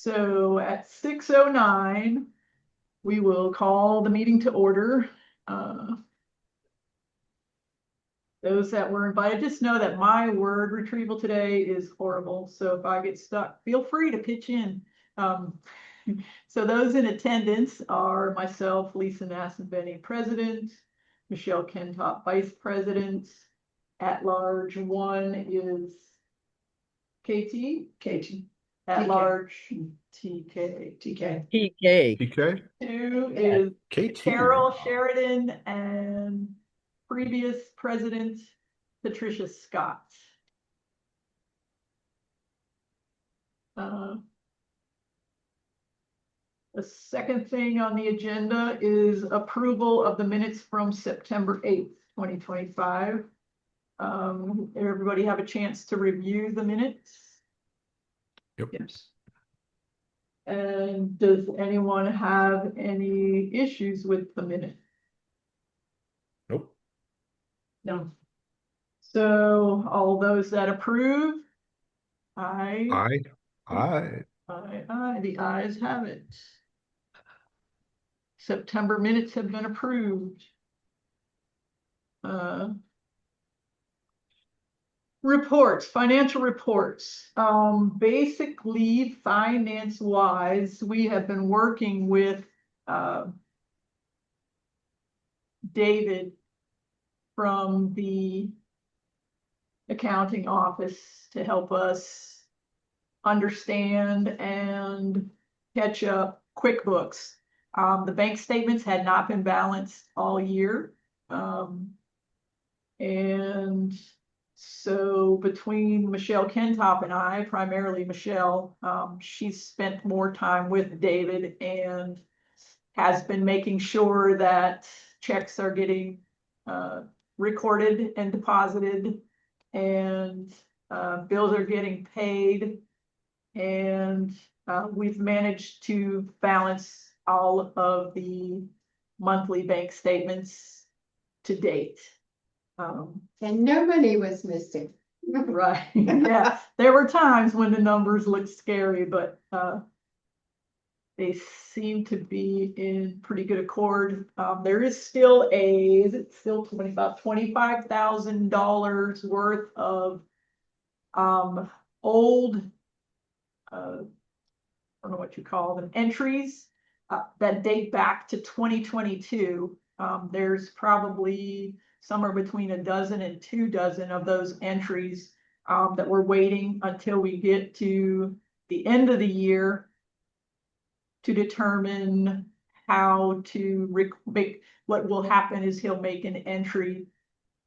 So at 6:09, we will call the meeting to order. Those that were invited, just know that my word retrieval today is horrible. So if I get stuck, feel free to pitch in. Um, so those in attendance are myself, Lisa Nassenbenny, President, Michelle Kentop, Vice President. At large one is KT. At TK. large TK. PK. TK. Two is KT. Carol Sheridan and previous president Patricia Scott. The second thing on the agenda is approval of the minutes from September 8th, 2025. Everybody have a chance to review the minutes? Yep. Yes. And does anyone have any issues with the minute? Nope. No. So all those that approve? Aye. Aye. The ayes have it. September minutes have been approved. Reports, financial reports. Basically, finance-wise, we have been working with David from the accounting office to help us understand and catch up QuickBooks. The bank statements had not been balanced all year. And so between Michelle Kentop and I, primarily Michelle, she's spent more time with David and has been making sure that checks are getting recorded and deposited, and bills are getting paid, and we've managed to balance all of the monthly bank statements to date. And nobody was missing. Right. Yeah, there were times when the numbers looked scary, but they seem to be in pretty good accord. There is still about $25,000 worth of old, I don't know what you call them, entries that date back to 2022. There's probably somewhere between a dozen and 2 dozen of those entries that we're waiting until we get to the end of the year to determine how to make. What will happen is he'll make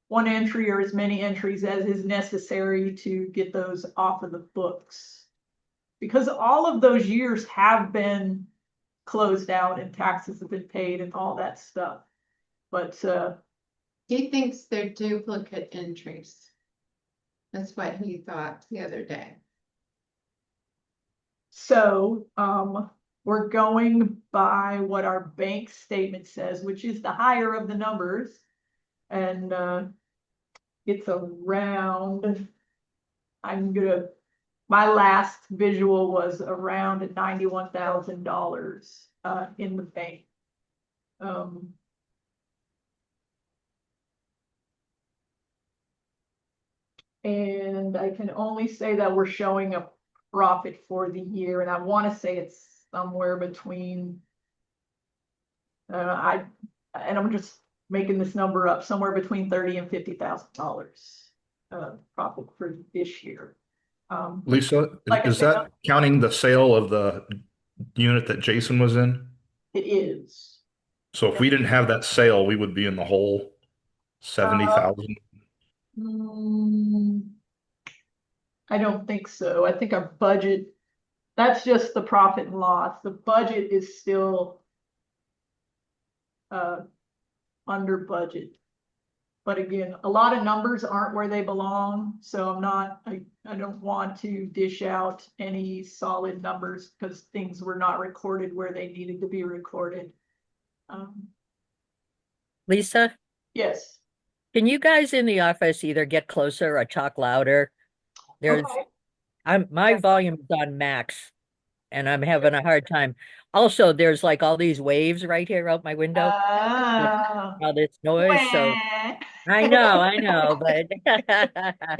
one entry or as many entries as is necessary to get those off of the books. Because all of those years have been closed out and taxes have been paid and all that stuff. But He thinks they're duplicate entries. That's what he thought the other day. So we're going by what our bank statement says, which is the higher of the numbers. And it's around, my last visual was around $91,000 in the bank. And I can only say that we're showing a profit for the year, and I want to say it's somewhere between, I'm just making this number up, somewhere between $30,000 and $50,000 profit for this year. Lisa, like is that counting the sale of the unit that Jason was in? It is. So if we didn't have that sale, we would be in the hole 70,000. I don't think so. I think our budget, that's just the profit and loss. The budget is still under budget. But again, a lot of numbers aren't where they belong. So I don't want to dish out any solid numbers because things were not recorded where they needed to be recorded. Lisa, Yes. can you guys in the office either get closer or talk louder? Okay. My volume is on max and I'm having a hard time. Also, there's like all these waves right here out my window, Ah. all this noise. So Wah. I know, but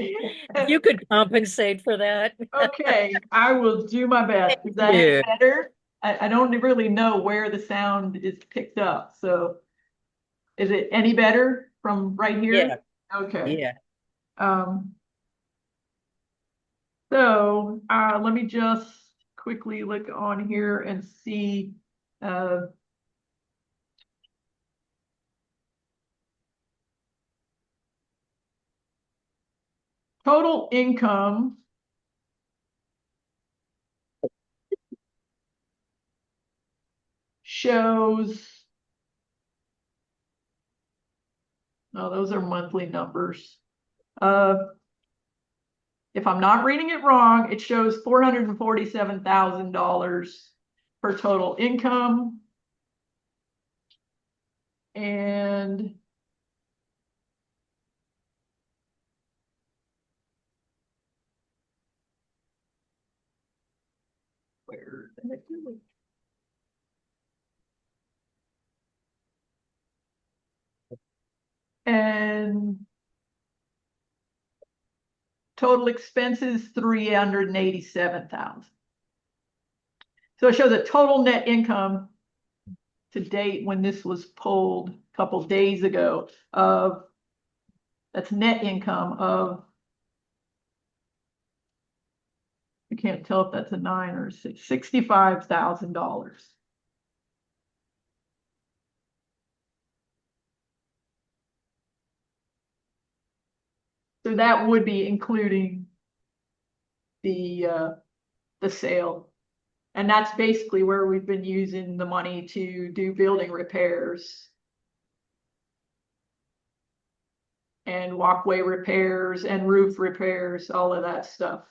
if you could compensate for that. Okay, I will do my best. Is that any Yeah. better? I don't really know where the sound is picked up, so is it any better from right here? Yeah, Okay. yeah. Um, let me just quickly look on here and see, uh, total income. Shows, oh, those are monthly numbers. Uh, if I'm not reading it wrong, it shows $447,000 for total income. And where the heck is it? And total expenses, 387,000. So it shows a total net income to date when this was pulled a couple days ago of, that's net income of, I can't tell if that's a 9 or 6, $65,000. So that would be including the sale. And that's basically where we've been using the money to do building repairs and walkway repairs and roof repairs, all of that stuff.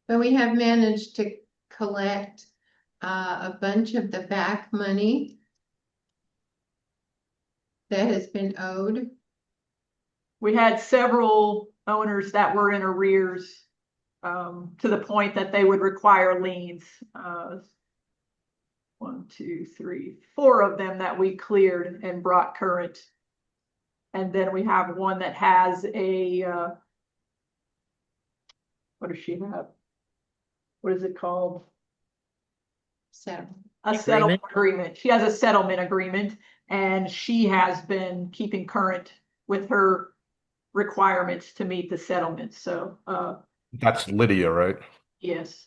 But we have managed to collect a bunch of the back money that has been owed. We had several owners that were in arrears, to the point that they would require liens. 1, 2, 3, 4 of them that we cleared and brought current. And then we have one that has what does she have? What is it called? So A settlement agreement. She has a settlement agreement, and she has been keeping current with her requirements to meet the settlement. So, That's Lydia, right? yes.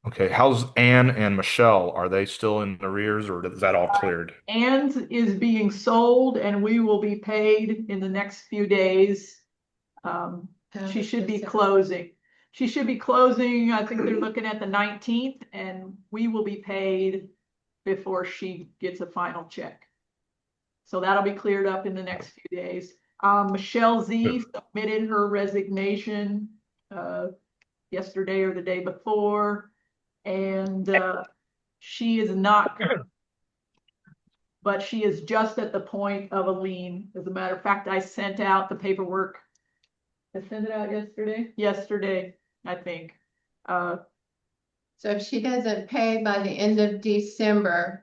Okay. How's Anne and Michelle? Are they still in arrears or is that all cleared? Ann's is being sold and we will be paid in the next few days. She should be closing. She should be closing, I think they're looking at the 19th, and we will be paid before she gets a final check. So that'll be cleared up in the next few days. Michelle Z submitted her resignation yesterday or the day before, and she is not, but she is just at the point of a lien. As a matter of fact, I sent out the paperwork. I sent it out yesterday? Yesterday, I think. so if she doesn't pay by the end of December,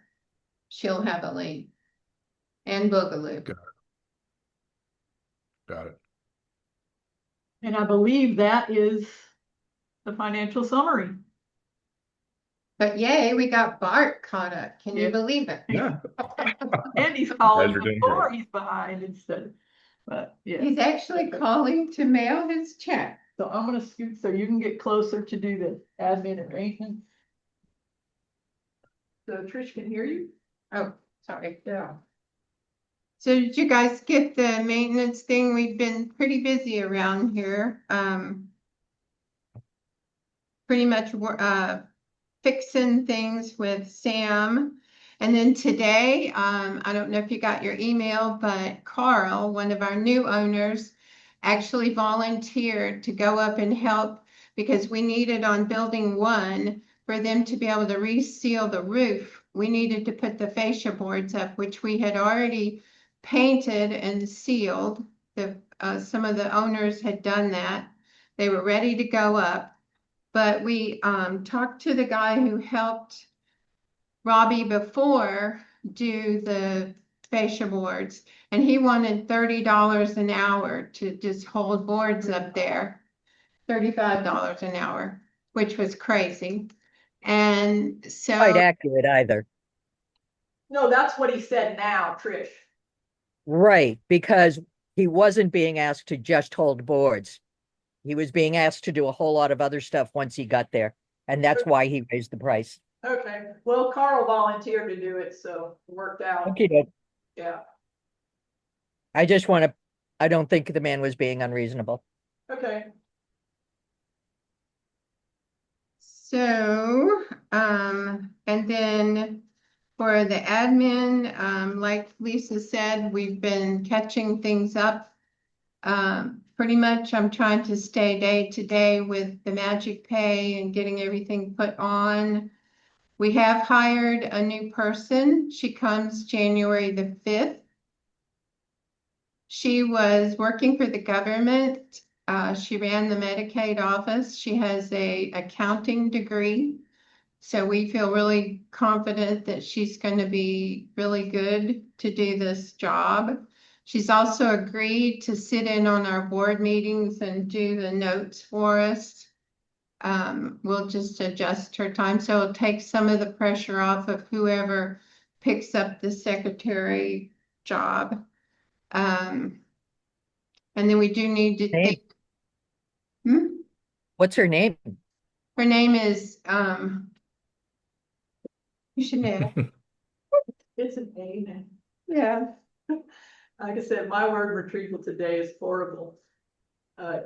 she'll have a lien. And Boogaloo. Got it. And I believe that is the financial summary. But yay, we got Bart caught up. Can Yeah. you believe it? Yeah. And he's calling guys are doing before great. he's behind instead. But yeah, He's actually calling to mail his check. so I'm gonna scoot so you can get closer to do the admin and maintenance. So Trish can hear you? Oh, sorry. Yeah. So did you guys get the maintenance thing? We've been pretty busy around here. Pretty much fixing things with Sam. And then today, I don't know if you got your email, but Carl, one of our new owners, actually volunteered to go up and help because we needed on building 1 for them to be able to reseal the roof. We needed to put the fascia boards up, which we had already painted and sealed. Some of the owners had done that. They were ready to go up. But we talked to the guy who helped Robbie before do the fascia boards, and he wanted $30 an hour to just hold boards up there. $35 an hour, which was crazy. And Quite so, accurate either. No, that's what he said now, Trish. Right, because he wasn't being asked to just hold boards. He was being asked to do a whole lot of other stuff once he got there. And that's why he raised the price. Okay, well, Carl volunteered to do it, so it worked out. Okay, Yeah, I don't think the man was being unreasonable. okay. so, and then for the admin, like Lisa said, we've been catching things up. Pretty much I'm trying to stay day to day with the Magic Pay and getting everything put on. We have hired a new person. She comes January the 5th. She was working for the government. She ran the Medicaid office. She has a accounting degree. So we feel really confident that she's going to be really good to do this job. She's also agreed to sit in on our board meetings and do the notes for us. We'll just adjust her time, so it'll take some of the pressure off of whoever picks up the secretary job. And then we do need to Name? think. Hmm? What's her name? Her name is, you should know. It's an A name. Yeah. Like I said, my word retrieval today is horrible.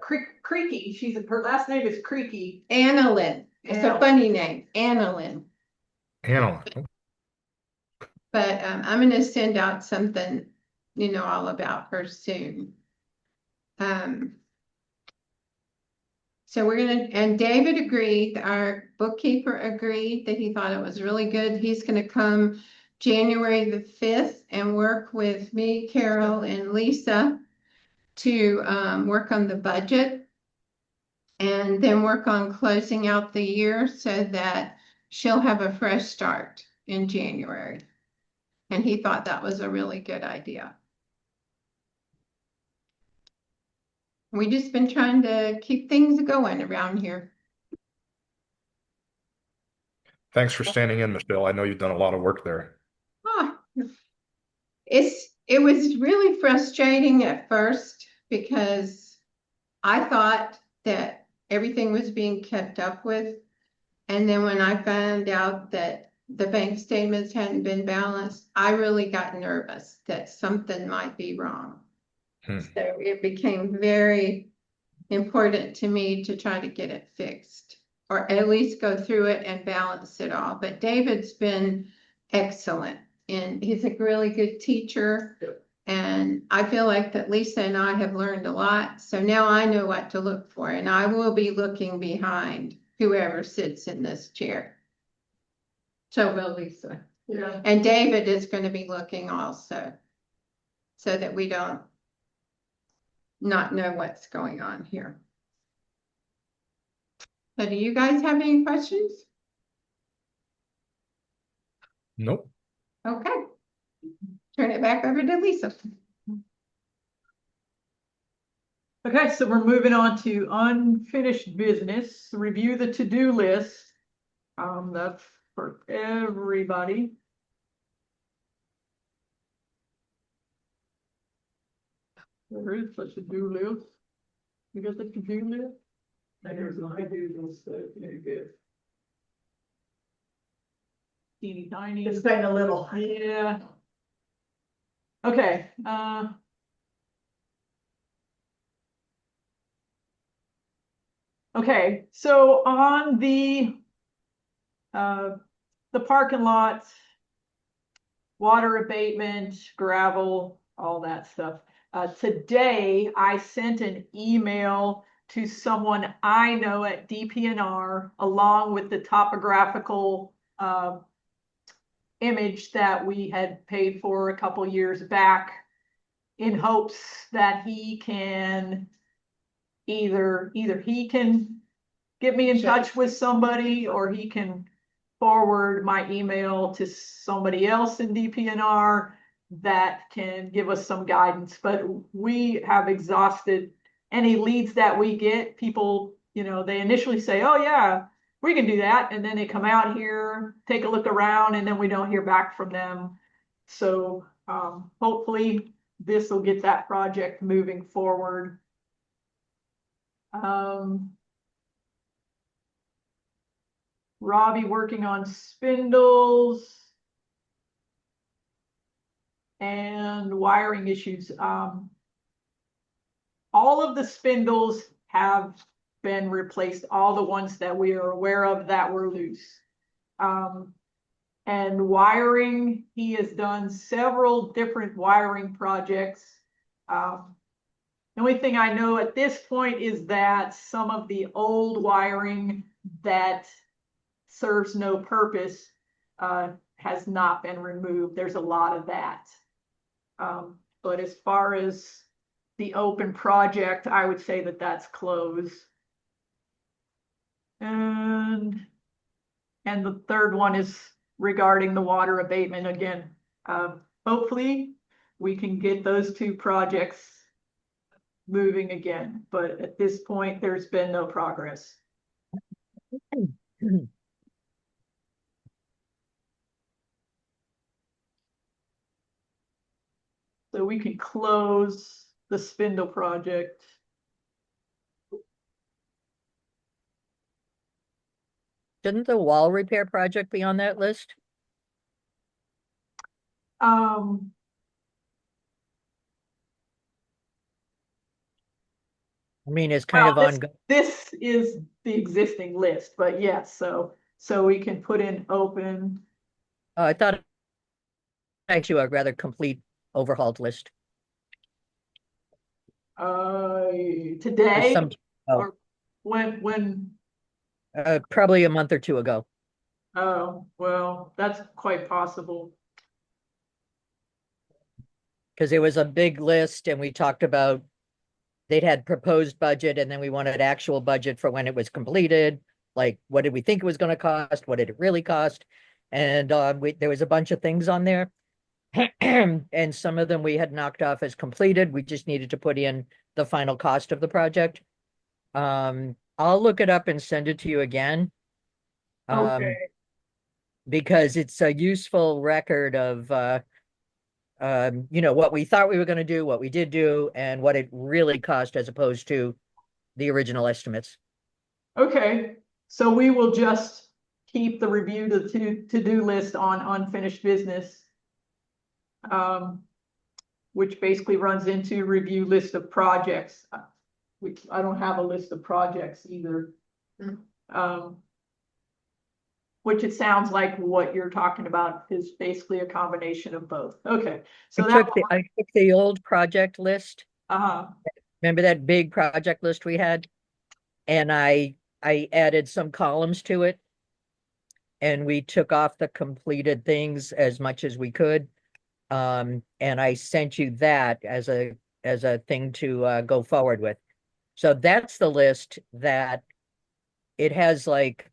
Creaky, her last name is Creaky. Annalyn. It's a funny name, Annalyn. Hannah. But I'm going to send out something, all about her soon. So we're going to, and David agreed, our bookkeeper agreed that he thought it was really good. He's going to come January the 5th and work with me, Carol, and Lisa to work on the budget and then work on closing out the year so that she'll have a fresh start in January. And he thought that was a really good idea. We just been trying to keep things going around here. Thanks for standing in, Michelle. I know you've done a lot of work there. Ah, it was really frustrating at first because I thought that everything was being kept up with. And then when I found out that the bank statements hadn't been balanced, I really got nervous that something might be wrong. Hmm. So it became very important to me to try to get it fixed, or at least go through it and balance it all. But David's been excellent, and he's a really good teacher. Yep. And I feel like that Lisa and I have learned a lot. So now I know what to look for, and I will be looking behind whoever sits in this chair. So will Lisa. Yeah. And David is going to be looking also, so that we don't not know what's going on here. So do you guys have any questions? Nope. Okay. Turn it back over to Lisa. Okay, so we're moving on to unfinished business. Review the to-do list. That's for everybody. There is such a to-do list. You got the to-do list? There's my to-do list. Okay, good. Teeny tiny. It's been a little. Yeah. Okay, okay, so on the parking lot, water abatement, gravel, all that stuff. Today, I sent an email to someone I know at DPNR along with the topographical image that we had paid for a couple years back in hopes that he can either he can get me in Sure. touch with somebody, or he can forward my email to somebody else in DPNR that can give us some guidance. But we have exhausted any leads that we get. People, they initially say, oh yeah, we can do that. And then they come out here, take a look around, and then we don't hear back from them. So hopefully this will get that project moving forward. Robbie working on spindles and wiring issues. All of the spindles have been replaced, all the ones that we are aware of that were loose. And wiring, he has done several different wiring projects. The only thing I know at this point is that some of the old wiring that serves no purpose has not been removed. There's a lot of that. But as far as the open project, I would say that that's closed. And the third one is regarding the water abatement again. Hopefully we can get those two projects moving again, but at this point, there's been no progress. So we can close the spindle project. Shouldn't the wall repair project be on that list? I mean, it's kind of Well, ongoing. this is the existing list, but yes, so we can put in open. I thought actually a rather complete overhauled list. Today, Some, or when, probably a month or two ago. oh, well, that's quite possible. Because it was a big list and we talked about they'd had proposed budget and then we wanted actual budget for when it was completed. Like, what did we think it was going to cost? What did it really cost? And there was a bunch of things on there. And some of them we had knocked off as completed. We just needed to put in the final cost of the project. I'll look it up and send it to you again. Okay. Because it's a useful record of what we thought we were going to do, what we did do, and what it really cost as opposed to the original estimates. Okay, so we will just keep the review to-do list on unfinished business. Which basically runs into review list of projects. Which I don't have a list of projects either. Which it sounds like what you're talking about is basically a combination of both. Okay, so I took the old project list. uh-huh. Remember that big project list we had? And I added some columns to it. And we took off the completed things as much as we could. And I sent you that as a thing to go forward with. So that's the list that it has like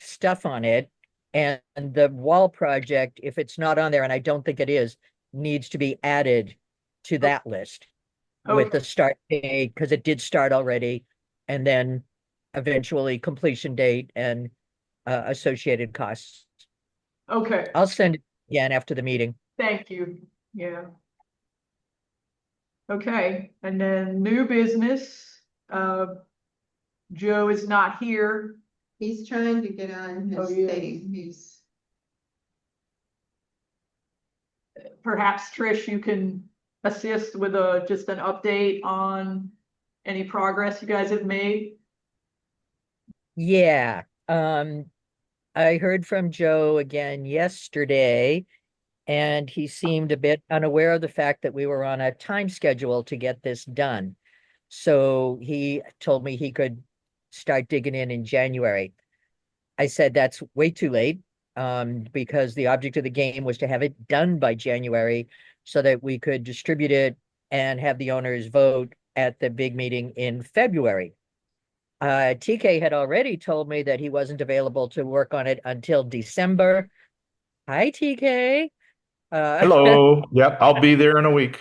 stuff on it. And the wall project, if it's not on there, and I don't think it is, needs to be added to that list with the start date, because it did start already, and then eventually completion date and associated costs. Okay, I'll send it again after the meeting. thank you. Yeah. Okay, and then new business. Joe is not here. He's trying to get on Oh, his yeah. thing. He's Perhaps Trish, you can assist with just an update on any progress you guys have made. Yeah. I heard from Joe again yesterday, and he seemed a bit unaware of the fact that we were on a time schedule to get this done. So he told me he could start digging in January. I said that's way too late, because the object of the game was to have it done by January so that we could distribute it and have the owners vote at the big meeting in February. TK had already told me that he wasn't available to work on it until December. Hi, TK. Hello. Yep, I'll be there in a week.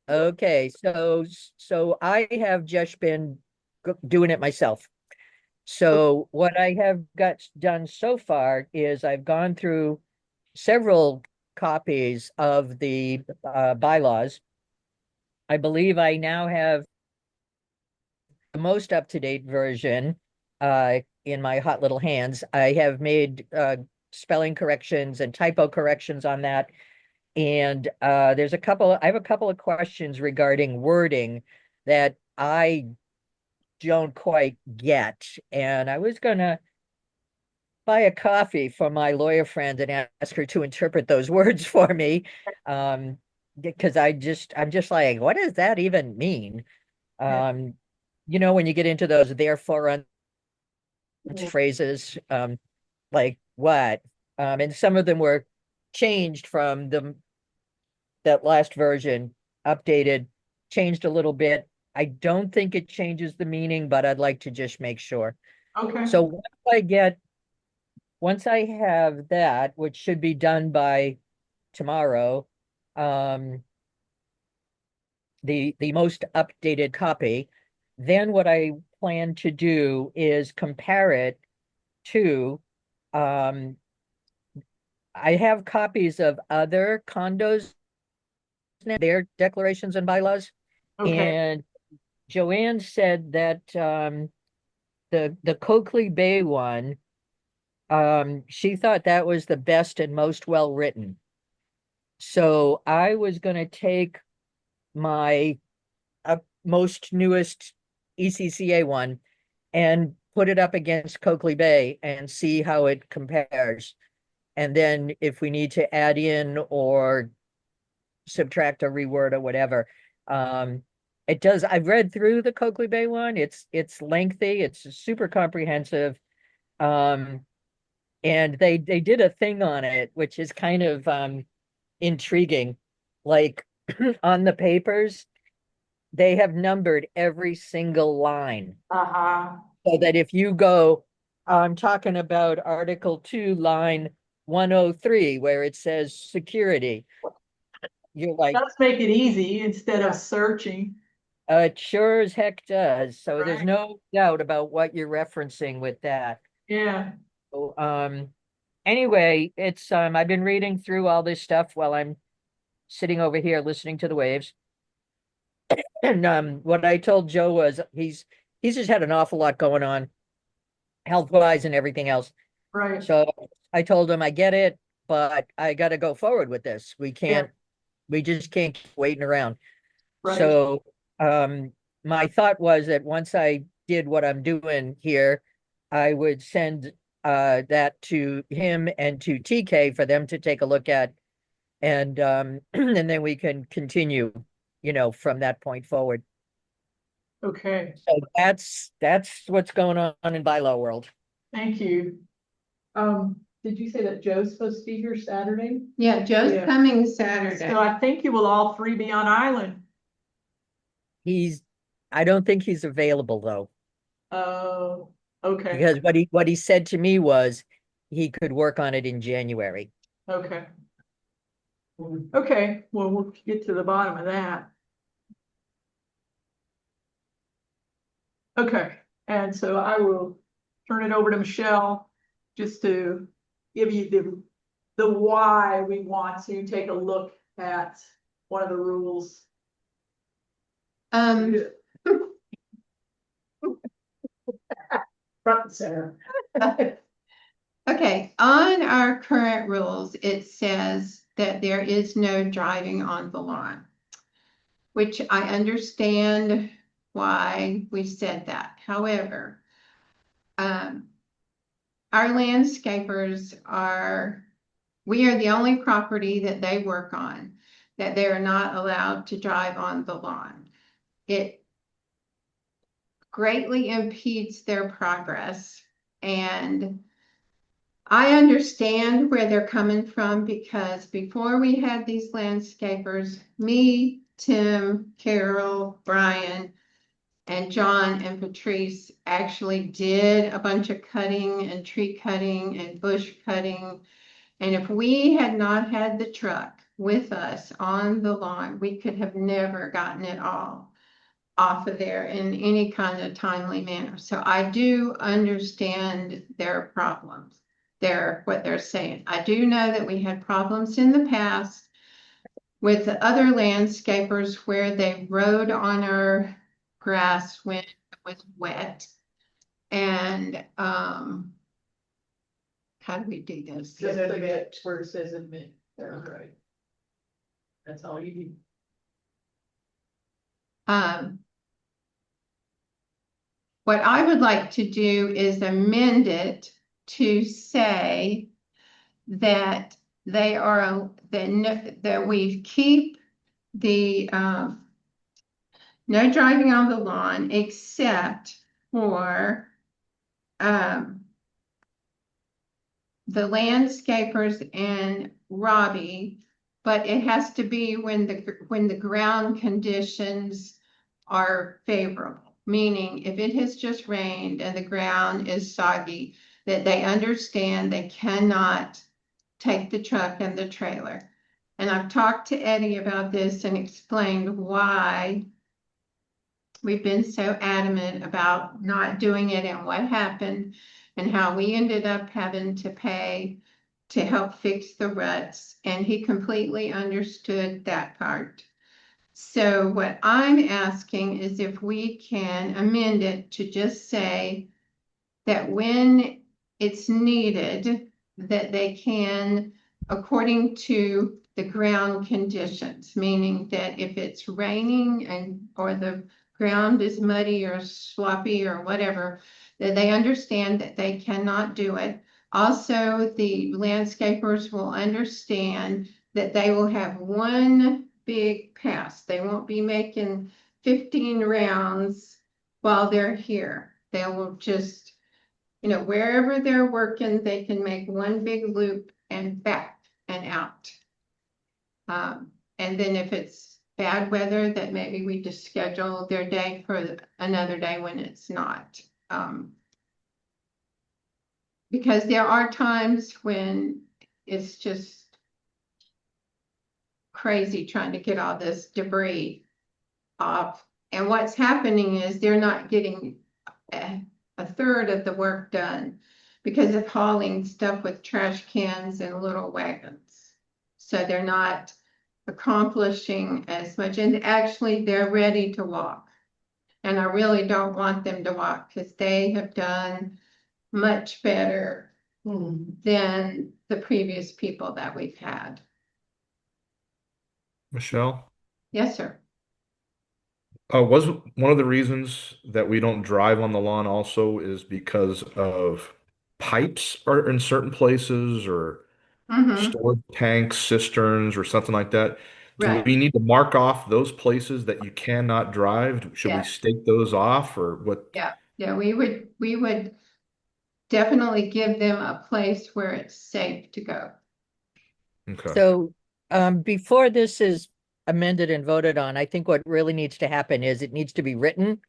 Okay, so I have just been doing it myself. So what I have got done so far is I've gone through several copies of the bylaws. I believe I now have the most up-to-date version in my hot little hands. I have made spelling corrections and typo corrections on that. And I have a couple of questions regarding wording that I don't quite get. And I was gonna buy a coffee from my lawyer friend and ask her to interpret those words for me. Because I'm just like, what does that even mean? Um, when you get into those therefore phrases, like what? And some of them were changed from that last version, updated, changed a little bit. I don't think it changes the meaning, but I'd like to just make sure. Okay, So once I have that, which should be done by tomorrow, um, the most updated copy, then what I plan to do is compare it to, um, I have copies of other condos, their declarations and bylaws, okay, and Joanne said that the Coakley Bay one, she thought that was the best and most well written. So I was going to take my most newest ECCA one and put it up against Coakley Bay and see how it compares. And then if we need to add in or subtract or reword or whatever, it does. I've read through the Coakley Bay one. It's lengthy. It's super comprehensive. Um, and they did a thing on it, which is kind of intriguing. Like on the papers, they have numbered every single line uh-huh, so that if you go, I'm talking about Article 2, line 103, where it says security. You're like, does make it easy instead of searching, it sure as heck does. So there's right? no doubt about what you're referencing with that. Yeah, So, anyway, it's I've been reading through all this stuff while I'm sitting over here listening to the waves. And what I told Joe was he's just had an awful lot going on, health wise and everything else. right, So I told him I get it, but I got to go forward with this. yeah, We just can't keep waiting around. right, So my thought was that once I did what I'm doing here, I would send that to him and to TK for them to take a look at, and and then we can continue, from that point forward. okay, So that's what's going on in bylaw world. thank you. Did you say that Joe's supposed to be here Saturday? Yeah, Joe's Yeah. coming Saturday. So I think you will all three be on island. I don't think he's available though, Oh, okay, because what he said to me was he could work on it in January. okay. Okay, well, we'll get to the bottom of that. Okay, and so I will turn it over to Michelle just to give you the why we want to take a look at one of the rules. Um, Front and center. okay, on our current rules, it says that there is no driving on the lawn, which I understand why we said that. However, our landscapers we are the only property that they work on that they are not allowed to drive on the lawn. It greatly impedes their progress, and I understand where they're coming from, because before we had these landscapers, me, Tim, Carol, Brian, And John and Patrice actually did a bunch of cutting and tree cutting and bush cutting. And if we had not had the truck with us on the lawn, we could have never gotten it all off of there in any kind of timely manner. So I do understand their problems, what they're saying. I do know that we had problems in the past with the other landscapers where they rode on our grass when it was wet. And how do we do this? Just forget where it says admit, that's right. That's all you need. What I would like to do is amend it to say that they are, that we keep the no driving on the lawn except for the landscapers and Robbie, but it has to be when the ground conditions are favorable. Meaning if it has just rained and the ground is soggy, that they understand they cannot take the truck and the trailer. And I've talked to Eddie about this and explained why we've been so adamant about not doing it and what happened and how we ended up having to pay to help fix the ruts. And he completely understood that part. So what I'm asking is if we can amend it to just say that when it's needed, that they can, according to the ground conditions, meaning that if it's raining or the ground is muddy or sloppy or whatever, that they understand that they cannot do it. Also, the landscapers will understand that they will have one big pass. They won't be making 15 rounds while they're here. They will just, wherever they're working, they can make one big loop and back and out. And then if it's bad weather, that maybe we just schedule their day for another day when it's not. Because there are times when it's just crazy trying to get all this debris off. And what's happening is they're not getting a third of the work done because of hauling stuff with trash cans and little wagons. So they're not accomplishing as much. And actually, they're ready to walk. And I really don't want them to walk because they have done much better than the previous people that we've had. Michelle, Yes, sir. was one of the reasons that we don't drive on the lawn also is because of pipes are in certain places or storage tanks, cisterns, or something like that. Do Right. we need to mark off those places that you cannot drive? Should we Yeah. stake those off or what? Yeah, we would definitely give them a place where it's safe to go. Okay. So, before this is amended and voted on, I think what really needs to happen is it needs to be written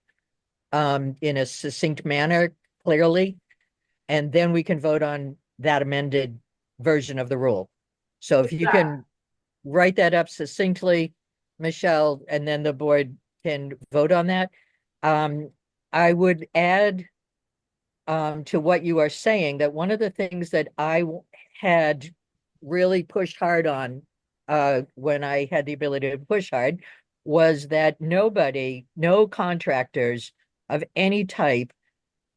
in a succinct manner, clearly, and then we can vote on that amended version of the rule. So if you can write that up succinctly, Michelle, and then the board can vote on that. I would add to what you are saying that one of the things that I had really pushed hard on when I had the ability to push hard was that no contractors of any type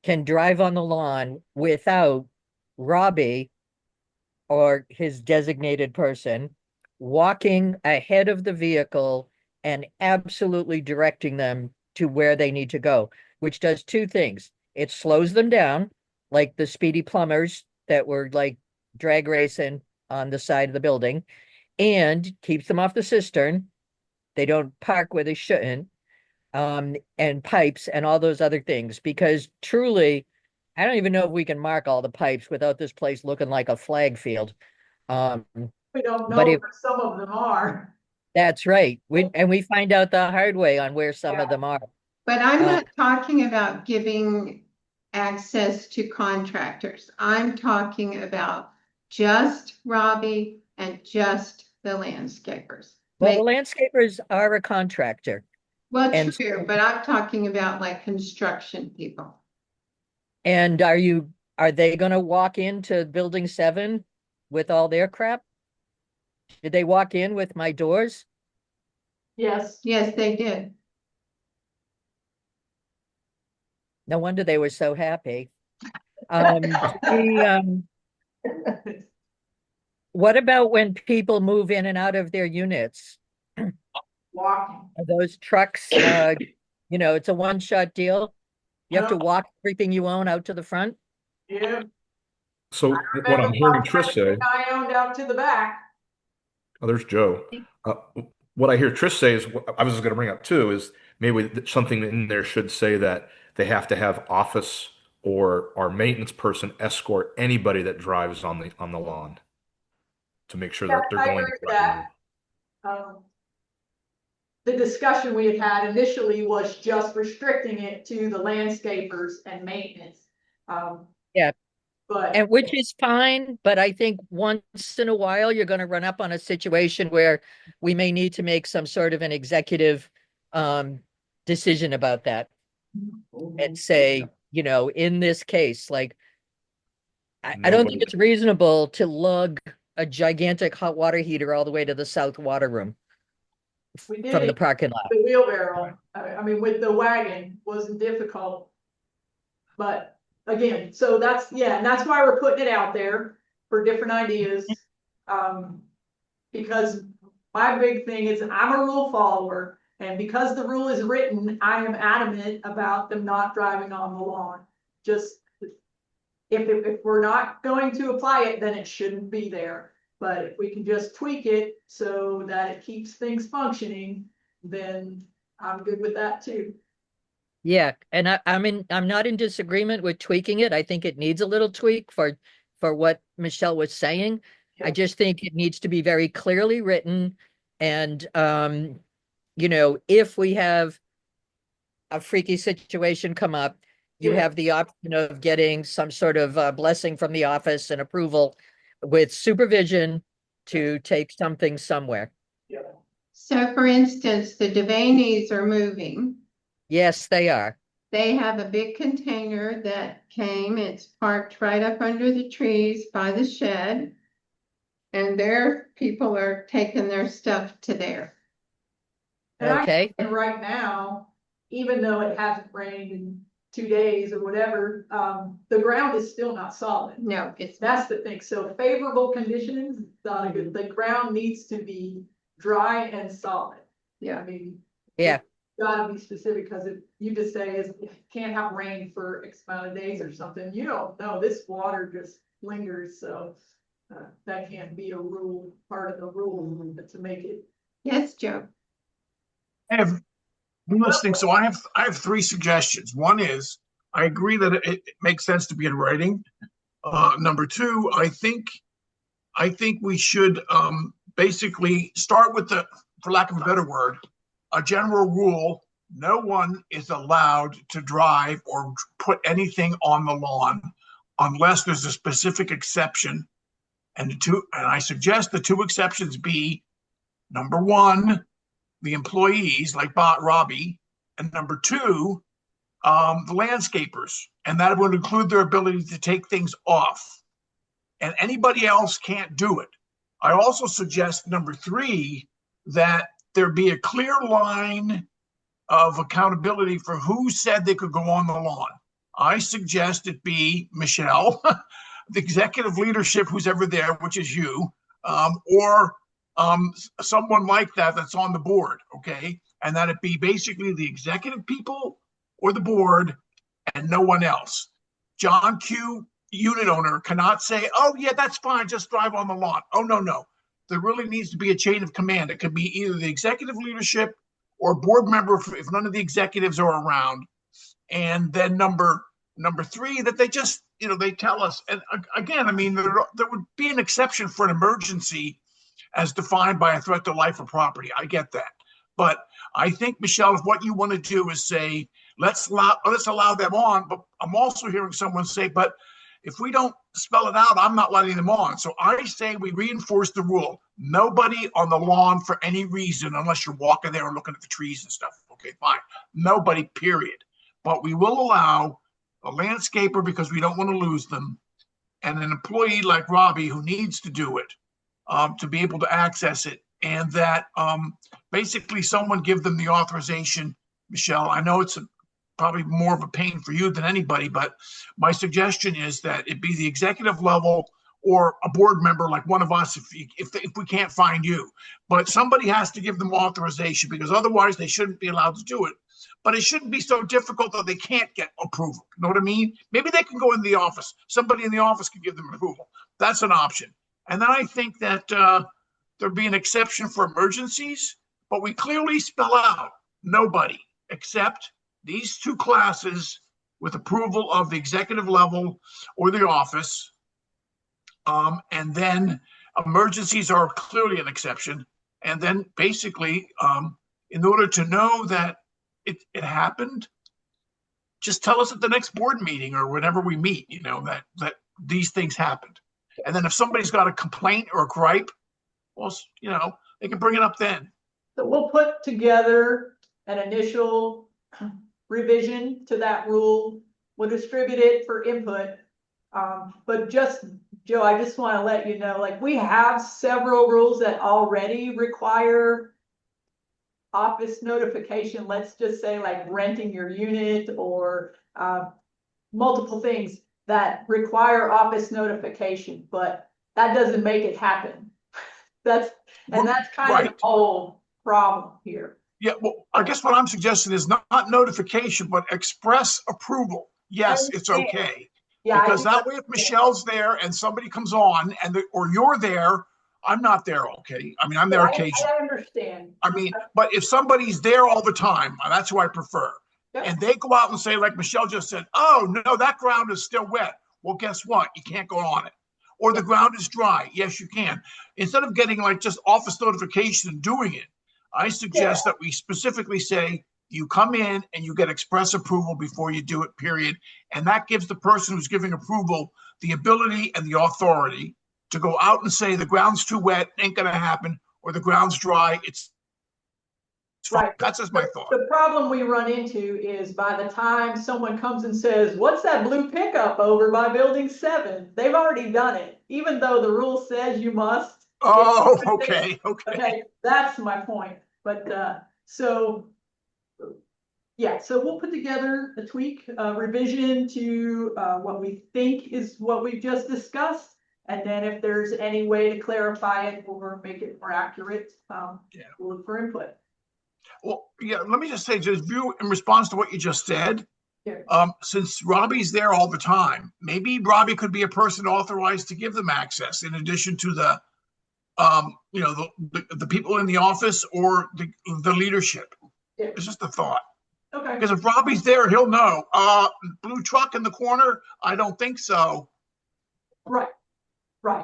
can drive on the lawn without Robbie or his designated person walking ahead of the vehicle and absolutely directing them to where they need to go, which does two things. It slows them down, like the speedy plumbers that were like drag racing on the side of the building, and keeps them off the cistern. They don't park where they shouldn't, and pipes and all those other things. Because truly, I don't even know if we can mark all the pipes without this place looking like a flag field. We don't know But where if some of them are. that's right, we find out the hard way on where some of them are. But I'm Uh, not talking about giving access to contractors. I'm talking about just Robbie and just the landscapers. Well, the Make, landscapers are a contractor. well, And true, but I'm talking about like construction people. and are they gonna walk into building 7 with all their crap? Did they walk in with my doors? Yes. Yes, they did. No wonder they were so happy. The, what about when people move in and out of their units? Walking. Are those trucks, it's a one-shot deal? You have to walk everything you own out to the front? Yeah. So what I'm hearing Trish say, I owned out to the back. oh, there's Joe. Uh, what I hear Trish say is, I was going to bring up too, is maybe something in there should say that they have to have office or our maintenance person escort anybody that drives on the lawn to make sure Yeah, that they're I going agree the with right that. way. The discussion we had initially was just restricting it to the landscapers and maintenance. Yeah. But And which is fine, but I think once in a while, you're gonna run up on a situation where we may need to make some sort of an executive decision about that and say, in this case, like, I don't think Nobody. it's reasonable to lug a gigantic hot water heater all the way to the south water room we did from the it, parking lot. the wheelbarrow, I mean, with the wagon wasn't difficult. But again, so that's, yeah, and that's why we're putting it out there for different ideas. Because my big thing is I'm a rule follower, and because the rule is written, I am adamant about them not driving on the lawn. Just if we're not going to apply it, then it shouldn't be there. But if we can just tweak it so that it keeps things functioning, then I'm good with that too. Yeah, and I'm not in disagreement with tweaking it. I think it needs a little tweak for what Michelle was saying. I Yeah. just think it needs to be very clearly written. And if we have a freaky situation come up, you Yeah. have the option of getting some sort of blessing from the office and approval with supervision to take something somewhere. Yeah. So for instance, the Devaney's are moving. Yes, they are. They have a big container that came, it's parked right up under the trees by the shed. And their people are taking their stuff to there. Okay. And right now, even though it hasn't rained in 2 days or whatever, the ground is still not solid. No, it's That's the thing. So favorable conditions, the ground needs to be dry and solid. Yeah. I mean. Yeah. Gotta be specific, because if you just say is can't have rain for X amount of days or something, you don't know, this water just lingers, so. That can't be a rule, part of the rule, but to make it. Yes, Joe. I have been listening, so I have three suggestions. One is I agree that it makes sense to be in writing. Number two, I think we should basically start with for lack of a better word, a general rule. No one is allowed to drive or put anything on the lawn unless there's a specific exception. And I suggest the two exceptions be, number one, the employees like Robbie, and number two, the landscapers, and that would include their ability to take things off. And anybody else can't do it. I also suggest number three, that there be a clear line of accountability for who said they could go on the lawn. I suggest it be Michelle, the executive leadership, who's ever there, which is you, or someone like that's on the board, okay? And that it be basically the executive people or the board and no one else. John Q, unit owner, cannot say, oh yeah, that's fine, just drive on the lawn. Oh, no. There really needs to be a chain of command. It could be either the executive leadership or board member if none of the executives are around. And then number three, that they just, they tell us. And again, I mean, there would be an exception for an emergency as defined by a threat to life or property. I get that. But I think, Michelle, if what you want to do is say, let's allow them on, but I'm also hearing someone say, but if we don't spell it out, I'm not letting them on. So I say we reinforce the rule. Nobody on the lawn for any reason, unless you're walking there and looking at the trees and stuff. Okay, fine. Nobody, period. But we will allow a landscaper because we don't want to lose them, and an employee like Robbie who needs to do it to be able to access it. And that basically someone give them the authorization. Michelle, I know it's probably more of a pain for you than anybody, but my suggestion is that it be the executive level or a board member like one of us if we can't find you. But somebody has to give them authorization, because otherwise they shouldn't be allowed to do it. But it shouldn't be so difficult that they can't get approval. You know what I mean? Maybe they can go in the office. Somebody in the office can give them approval. That's an option. And then I think that there'd be an exception for emergencies, but we clearly spell out nobody except these two classes with approval of the executive level or the office. And then emergencies are clearly an exception. And then basically, in order to know that it happened, just tell us at the next board meeting or whenever we meet, that these things happened. And then if somebody's got a complaint or a gripe, well, they can bring it up then. So we'll put together an initial revision to that rule. We'll distribute it for input. But just, Joe, I just want to let you know, like, we have several rules that already require office notification. Let's just say like renting your unit or multiple things that require office notification, but that doesn't make it happen. That's kind of the whole problem here. Yeah, well, I guess what I'm suggesting is not notification, but express approval. Yes, it's okay. Yeah, because that way, if Michelle's there and somebody comes on or you're there, I'm not there. Okay. I mean, I'm there occasionally. I understand. I mean, but if somebody's there all the time, that's who I prefer. Yep. And they go out and say, like Michelle just said, oh, no, that ground is still wet. Well, guess what? You can't go on it. Or the ground is dry. Yes, you can. Instead of getting like just office notification and doing it, I suggest that we specifically say you come in and you get express approval before you do it, period. And that gives the person who's giving approval the ability and the authority to go out and say the ground's too wet, ain't going to happen, or the ground's dry, it's fine. Right. That's just my thought. The problem we run into is by the time someone comes and says, what's that blue pickup over by building 7? They've already done it, even though the rule says you must. Oh, okay. That's my point. But so we'll put together a tweak, revision to what we think is what we've just discussed. And then if there's any way to clarify it or make it more accurate, we'll look for input. Well, yeah, let me just say, just in response to what you just said, since Robbie's there all the time, maybe Robbie could be a person authorized to give them access in addition to the people in the office or the leadership. Yeah. It's just a thought. Okay. Because if Robbie's there, he'll know. Blue truck in the corner? I don't think so. Right.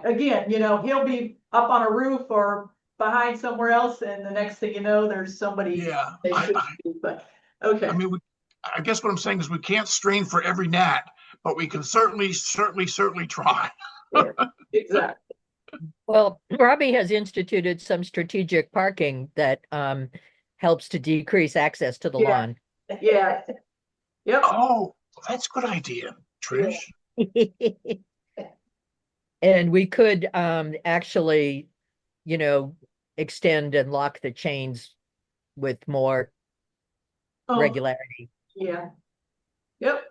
Again, he'll be up on a roof or behind somewhere else, and the next thing you know, there's somebody. Yeah. But okay. I mean, I guess what I'm saying is we can't strain for every gnat, but we can certainly try. Yeah, exactly. Well, Robbie has instituted some strategic parking that helps to decrease access to the lawn. Yeah. Yep. Oh, that's a good idea, Trish. Yeah. And we could actually, extend and lock the chains with more regularity. Yeah. Yep.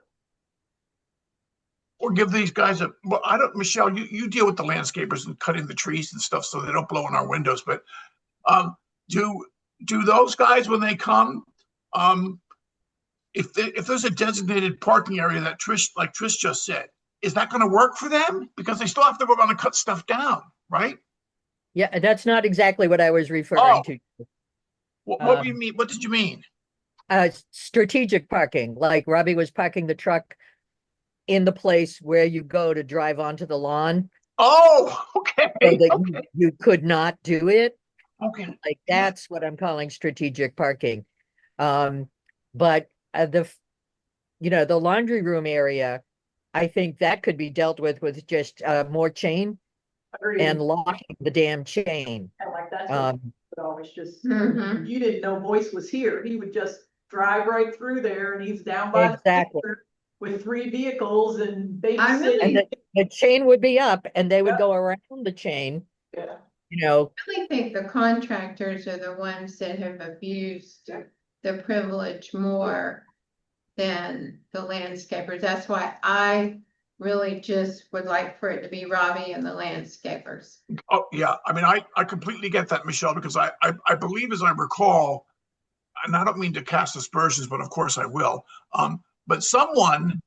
Or give these guys Michelle, you deal with the landscapers and cutting the trees and stuff so they don't blow in our windows. But do those guys, when they come, if there's a designated parking area that Trish just said, is that going to work for them? Because they still have to go around and cut stuff down, right? Yeah, that's not exactly what I was referring to. What do you mean? What did you mean? Strategic parking, like Robbie was parking the truck in the place where you go to drive onto the lawn. Oh, okay. So that you could not do it. Okay. Like, that's what I'm calling strategic parking. But the laundry room area, I think that could be dealt with just more chain Agreed. and locking the damn chain. And like that's what Um, he would always just, Mhm. you didn't know Boyce was here. He would just drive right through there and he's down by the Exactly. center with 3 vehicles and I really- And babysitting. the chain would be up and they would Yeah. go around the chain, Yeah. I really think the contractors are the ones that have abused the privilege more than the landscapers. That's why I really just would like for it to be Robbie and the landscapers. Oh, yeah. I mean, I completely get that, Michelle, because I believe, as I recall, and I don't mean to cast aspersions, but of course I will. But someone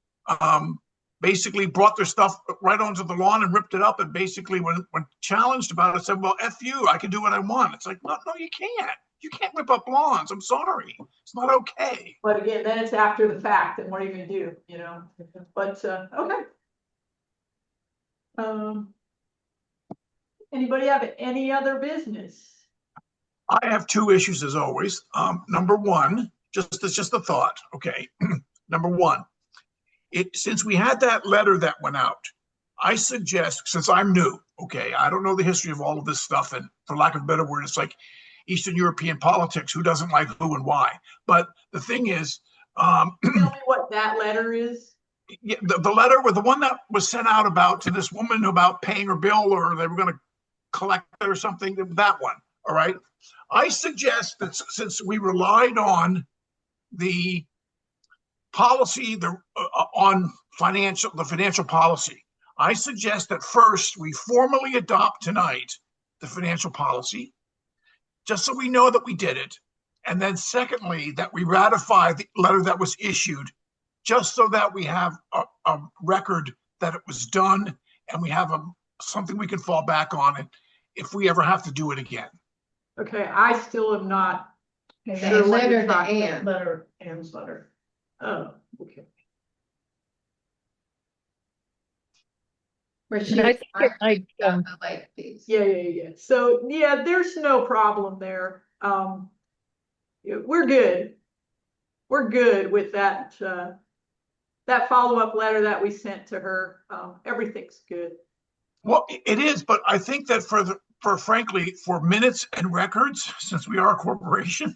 basically brought their stuff right onto the lawn and ripped it up. And basically, when challenged about it, said, "Well, F you, I can do what I want." It's like, no, you can't. You can't rip up lawns. I'm sorry. It's not okay. But again, then it's after the fact, and what are you gonna do, you know? But, okay. Anybody have any other business? I have two issues as always. Number one, it's just a thought. Okay. Number one, since we had that letter that went out, I suggest, since I'm new, okay, I don't know the history of all of this stuff, and for lack of a better word, it's like Eastern European politics, who doesn't like who and why. But the thing is, Tell me what that letter is. yeah, the letter with the one that was sent out about to this woman about paying her bill, or they were going to collect it or something, that one. All right. I suggest that since we relied on the policy, on the financial policy, I suggest that first we formally adopt tonight the financial policy, just so we know that we did it. And then secondly, that we ratify the letter that was issued, just so that we have a record that it was done, and we have something we can fall back on it if we ever have to do it again. Okay, I still am not And sure that what you're letter to talking- Ann. Letter, Ann's letter. Oh, okay. Where she And I was think it might, talking about the lake piece. Yeah. So, yeah, there's no problem there. We're good. We're good with that, that follow-up letter that we sent to her. Everything's good. Well, it is, but I think that frankly, for minutes and records, since we are a corporation,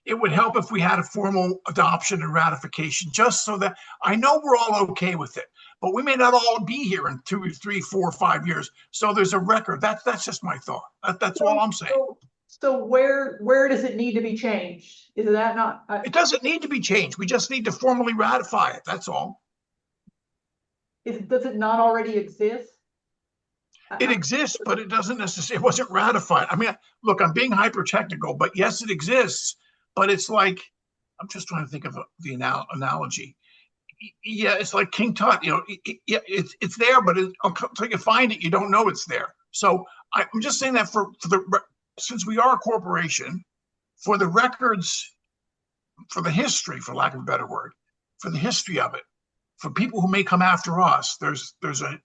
it would help if we had a formal adoption and ratification, just so that I know we're all okay with it, but we may not all be here in 2, 3, 4, 5 years. So there's a record. That's just my thought. That's all I'm saying. So where does it need to be changed? Is that not? It doesn't need to be changed. We just need to formally ratify it. That's all. Does it not already exist? It exists, but it doesn't necessarily, it wasn't ratified. I mean, look, I'm being hyper technical, but yes, it exists, but it's like, I'm just trying to think of the analogy. Yeah, it's like King Tut, yeah, it's there, but until you find it, you don't know it's there. So I'm just saying that since we are a corporation, for the records, for the history, for lack of a better word, for the history of it, for people who may come after us, there's a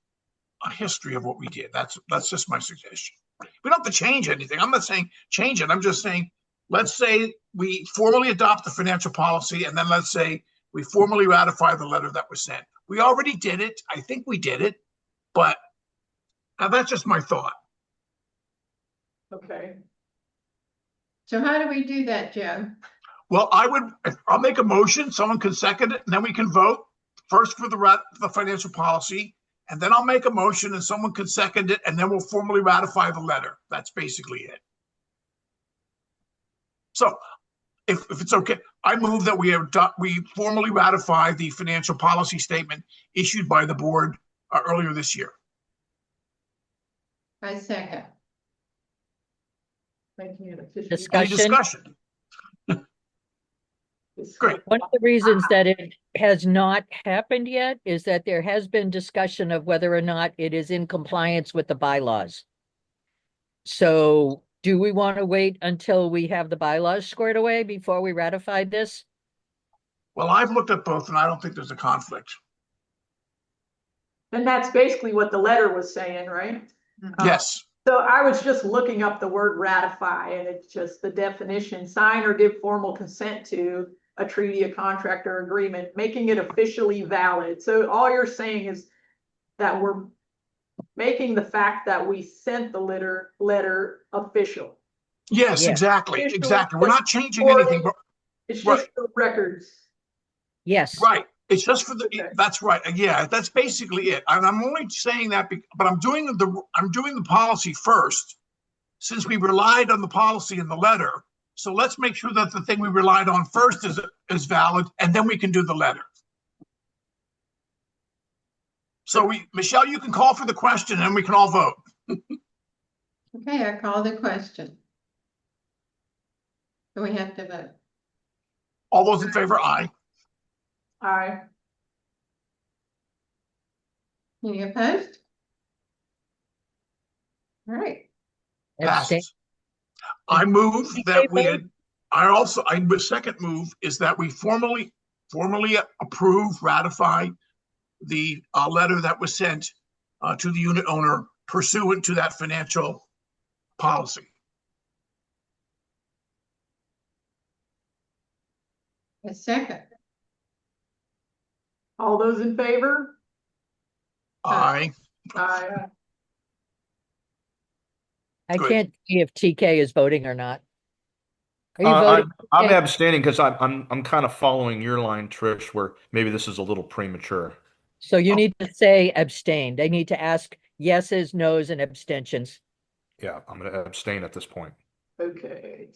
history of what we did. That's just my suggestion. We don't have to change anything. I'm not saying change it. I'm just saying, let's say we formally adopt the financial policy, and then let's say we formally ratify the letter that was sent. We already did it. I think we did it, but now that's just my thought. Okay. So how do we do that, Joe? Well, I'll make a motion. Someone can second it, and then we can vote first for the financial policy. And then I'll make a motion and someone can second it, and then we'll formally ratify the letter. That's basically it. So if it's okay, I move that we formally ratify the financial policy statement issued by the board earlier this year. I second. Making it official. Any Discussion. discussion? Great. One of the reasons that it has not happened yet is that there has been discussion of whether or not it is in compliance with the bylaws. So do we want to wait until we have the bylaws squared away before we ratify this? Well, I've looked at both and I don't think there's a conflict. And that's basically what the letter was saying, right? Yes. So I was just looking up the word ratify, and it's just the definition: sign or give formal consent to a treaty, a contract, or agreement, making it officially valid. So all you're saying is that we're making the fact that we sent the letter official. Yes, Yeah. exactly, Official, exactly. We're not changing or anything, but It's Right. just the records. Yes. right. It's just for the, Okay. that's right. Yeah, that's basically it. And I'm only saying that, but I'm doing the policy first, since we relied on the policy in the letter. So let's make sure that the thing we relied on first is valid, and then we can do the letter. So Michelle, you can call for the question and we can all vote. Okay, I call the question. So we have to vote. All those in favor, aye. Aye. Any opposed? All right. Abstain. Passes. I move that we vote? had, my second move is that we formally approve, ratify the letter that was sent to the unit owner pursuant to that financial policy. A second. All those in favor? Aye. Aye. I Good. can't see if TK is voting or not. Are you I'm voting? I'm TK? abstaining because I'm kind of following your line, Trish, where maybe this is a little premature. So you need to say abstain. They need to ask yeses, nos, and abstentions. Yeah, I'm going to abstain at this point. Okay,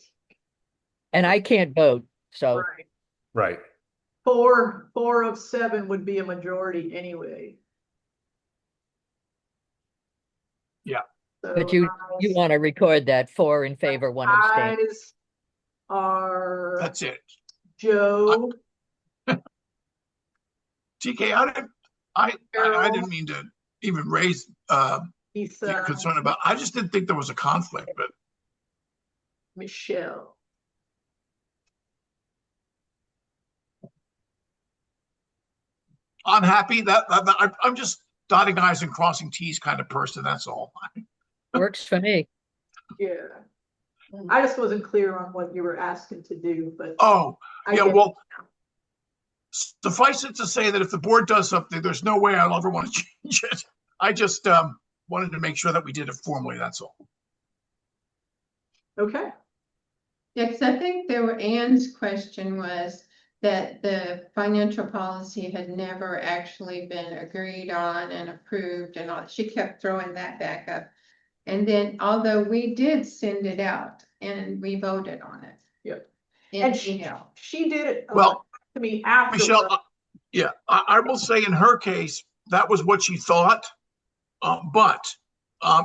And I can't vote, so right. Right. 4 of 7 would be a majority anyway. Yeah. So but you want to record that 4 in favor, 1 abstain. ayes are That's it. Joe, TK, I didn't mean to even raise your Lisa, concern about, I just didn't think there was a conflict, but Michelle. I'm happy I'm just dotting i's and crossing t's kind of person. That's all. Works for me. Yeah. I just wasn't clear on what you were asking to do, but Oh, I yeah, get it well, now. suffice it to say that if the board does something, there's no way I'll ever want to change it. I just wanted to make sure that we did it formally. That's all. Okay, Yes, I think Ann's question was that the financial policy had never actually been agreed on and approved and all. She kept throwing that back up. And then, although we did send it out and we voted on it. Yep. In and email. she did it Well, to me after. Michelle, yeah, I will say in her case, that was what she thought. But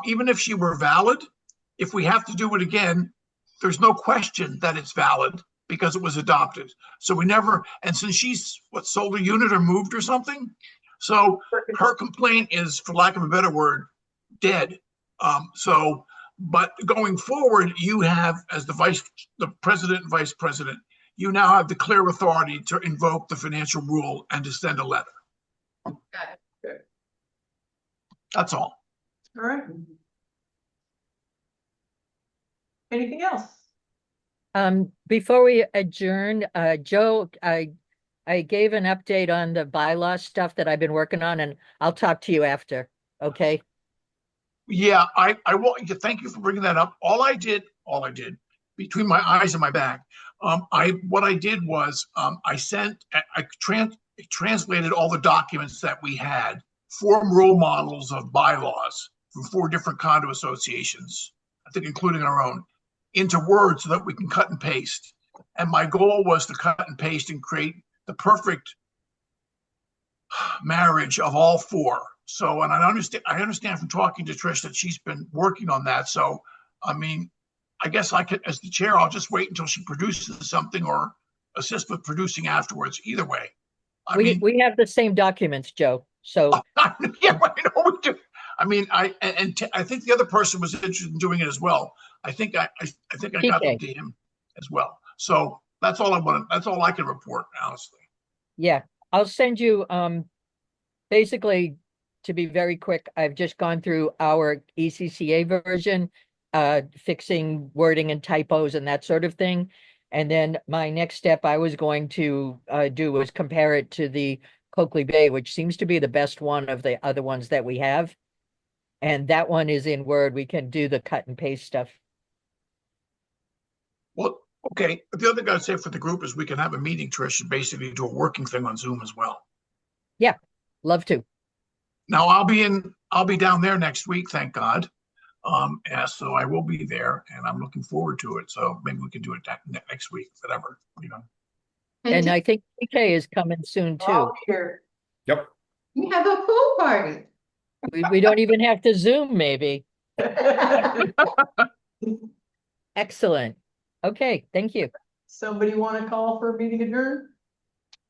even if she were valid, if we have to do it again, there's no question that it's valid because it was adopted. So we never, and since she's sold a unit or moved or something, so her complaint is, for lack of a better word, dead. But going forward, you have, as the president and vice president, you now have the clear authority to invoke the financial rule and to send a letter. Got it. That's all. All right. Anything else? Before we adjourn, Joe, I gave an update on the bylaw stuff that I've been working on, and I'll talk to you after. Okay. Yeah, I will. Thank you for bringing that up. All I did between my eyes and my back, what I did was I translated all the documents that we had, form role models of bylaws from 4 different condo associations, I think including our own, into Word so that we can cut and paste. And my goal was to cut and paste and create the perfect marriage of all 4. So, and I understand from talking to Trish that she's been working on that. So, I mean, I guess I could, as the chair, I'll just wait until she produces something or assist with producing afterwards. Either way. We have the same documents, Joe. So yeah, I know we do. I mean, I think the other person was interested in doing it as well. I think I got them to him as well. So that's all I wanted. That's all I can report, honestly. yeah, I'll send you basically to be very quick, I've just gone through our ECCA version, fixing wording and typos and that sort of thing. And then my next step I was going to do was compare it to the Coakley Bay, which seems to be the best one of the other ones that we have. And that one is in Word. We can do the cut and paste stuff. Well, okay, but the other thing I'd say for the group is we can have a meeting, Trish, and basically do a working thing on Zoom as well. Love to. Now I'll be down there next week, thank God. Yeah, so I will be there and I'm looking forward to it. So maybe we can do it next week, whatever, you know. And I think PK is coming soon too. All here. Yep. We have a pool party. We don't even have to Zoom, maybe. Excellent. Okay, thank you. Somebody want to call for a meeting adjourned?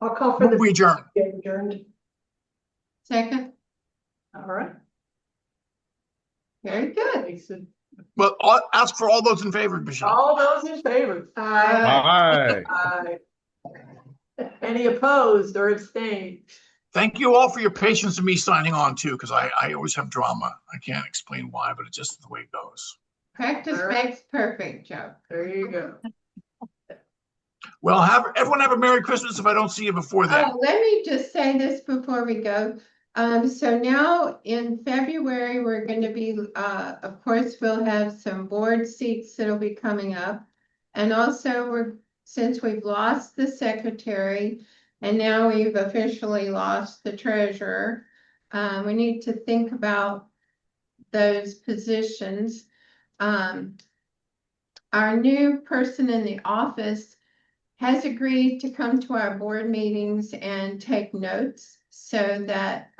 I'll call for We adjourn. the adjourned. Second, All right. very good. Lisa. Well, ask for all those in favor, Michelle. All those in favor? Aye. Aye. Any opposed or abstained? Thank you all for your patience in me signing on too, because I always have drama. I can't explain why, but it's just the way it goes. Practice All right. makes perfect, Joe. There you go. Well, everyone have a Merry Christmas if I don't see you before then. Oh, let me just say this before we go. So now in February, we're going to be, of course, we'll have some board seats that'll be coming up. And also since we've lost the secretary and now we've officially lost the treasurer, we need to think about those positions. Our new person in the office has agreed to come to our board meetings and take notes so that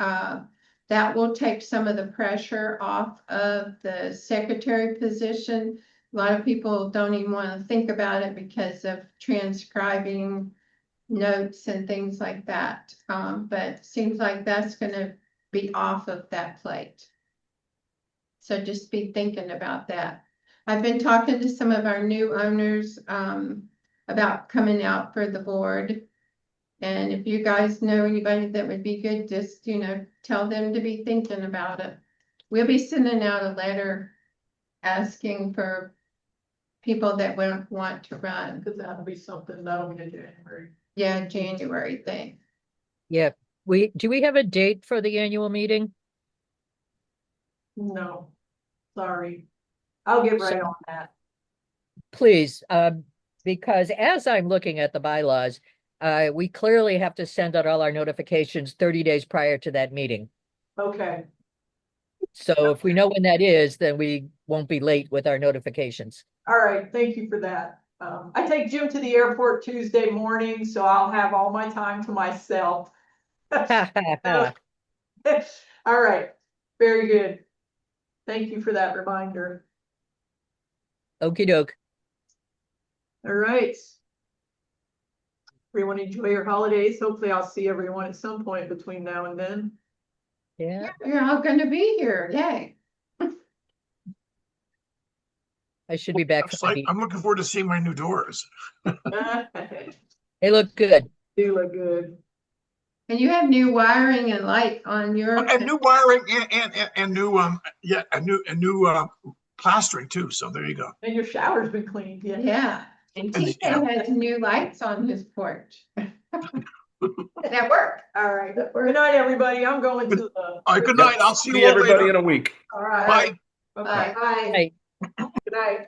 that will take some of the pressure off of the secretary position. A lot of people don't even want to think about it because of transcribing notes and things like that. But it seems like that's going to be off of that plate. So just be thinking about that. I've been talking to some of our new owners about coming out for the board. And if you guys know anybody that would be good, just, tell them to be thinking about it. We'll be sending out a letter asking for people that want to run. Because that'll be something that'll be in January. Yeah, January thing. Yeah. Do we have a date for the annual meeting? No, sorry. I'll get right on that. Please, because as I'm looking at the bylaws, we clearly have to send out all our notifications 30 days prior to that meeting. Okay, So if we know when that is, then we won't be late with our notifications. all right, thank you for that. I take Jim to the airport Tuesday morning, so I'll have all my time to myself. All right, very good. Thank you for that reminder. Okey doke. All right. Everyone enjoy your holidays. Hopefully I'll see everyone at some point between now and then. Yeah, You're all going to be here. Yay. I should be back from the beach. I'm looking forward to seeing my new doors. They look good. Do look good. And you have new wiring and light on your. And new wiring and new a new plastering too. So there you go. And your shower's been cleaned, yeah. Yeah. And And TK has new lights on his porch. That work. All right. Good night, everybody. I'm going to the. All right, good night. I'll see See you all everybody later. in a week. All right. Bye. Bye. Right. Good night.